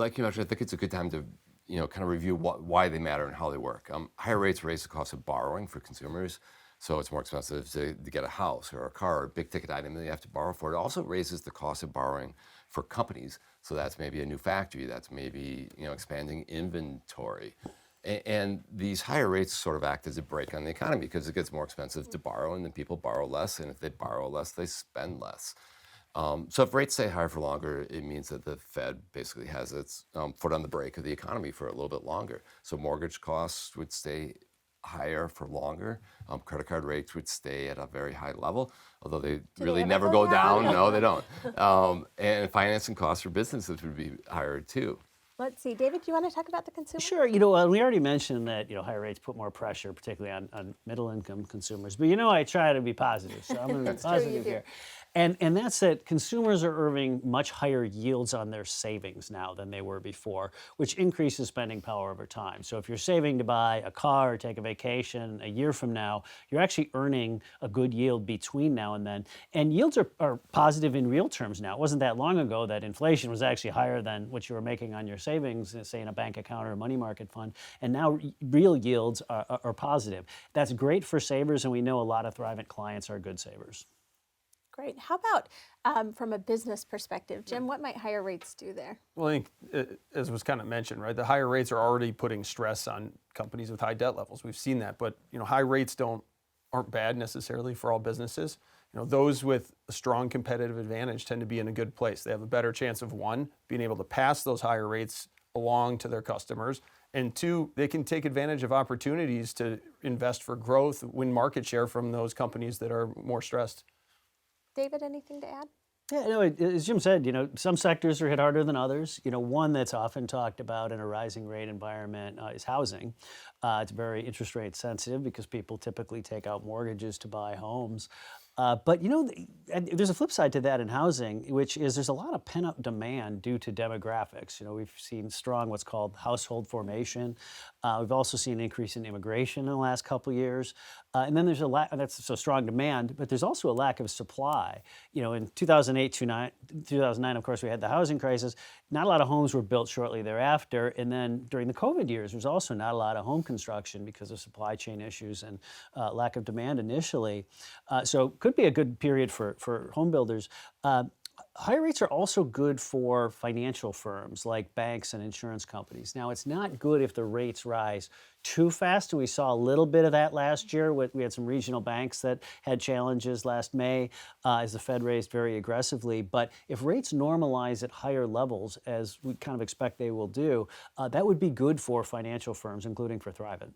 like you mentioned, I think it's a good time to kind of review why they matter and how they work. Higher rates raise the cost of borrowing for consumers, so it's more expensive to get a house or a car or a big ticket item that you have to borrow for. It also raises the cost of borrowing for companies, so that's maybe a new factory, that's maybe expanding inventory. And these higher rates sort of act as a brake on the economy because it gets more expensive to borrow, and then people borrow less, and if they borrow less, they spend less. So if rates stay higher for longer, it means that the Fed basically has its foot on the brake of the economy for a little bit longer. So mortgage costs would stay higher for longer. Credit card rates would stay at a very high level, although they Do really they never ever go go down? down. No, they don't. And financing costs for businesses would be higher too. Let's see, David, do you want to talk about the consumer? Sure. We already mentioned that higher rates put more pressure, particularly on middle-income consumers. But I try to be positive, so I'm going to be That's true, you positive do. here. And that's that consumers are earning much higher yields on their savings now than they were before, which increases spending power over time. So if you're saving to buy a car or take a vacation a year from now, you're actually earning a good yield between now and then. And yields are positive in real terms now. It wasn't that long ago that inflation was actually higher than what you were making on your savings, say in a bank account or a money market fund. And now real yields are positive. That's great for savers, and we know a lot of Thrivent clients are good savers. Great. How about from a business perspective? Jim, what might higher rates do there? Well, I think, as was kind of mentioned, right, the higher rates are already putting stress on companies with high debt levels. We've seen that, but high rates aren't bad necessarily for all businesses. Those with a strong competitive advantage tend to be in a good place. They have a better chance of, one, being able to pass those higher rates along to their customers, and two, they can take advantage of opportunities to invest for growth, win market share from those companies that are more stressed. David, anything to add? Yeah, as Jim said, some sectors are hit harder than others. One that's often talked about in a rising rate environment is housing. It's very interest rate sensitive because people typically take out mortgages to buy homes. But there's a flip side to that in housing, which is there's a lot of pent-up demand due to demographics. We've seen strong what's called household formation. We've also seen an increase in immigration in the last couple of years. And then there's that's so strong demand, but there's also a lack of supply. In 2009, of course, we had the housing crisis. Not a lot of homes were built shortly thereafter. And then during the COVID years, there's also not a lot of home construction because of supply chain issues and lack of demand initially. So could be a good period for home builders. Higher rates are also good for financial firms like banks and insurance companies. Now, it's not good if the rates rise too fast, and we saw a little bit of that last year. We had some regional banks that had challenges last May as the Fed raised very aggressively. But if rates normalize at higher levels, as we kind of expect they will do, that would be good for financial firms, including for Thrivent.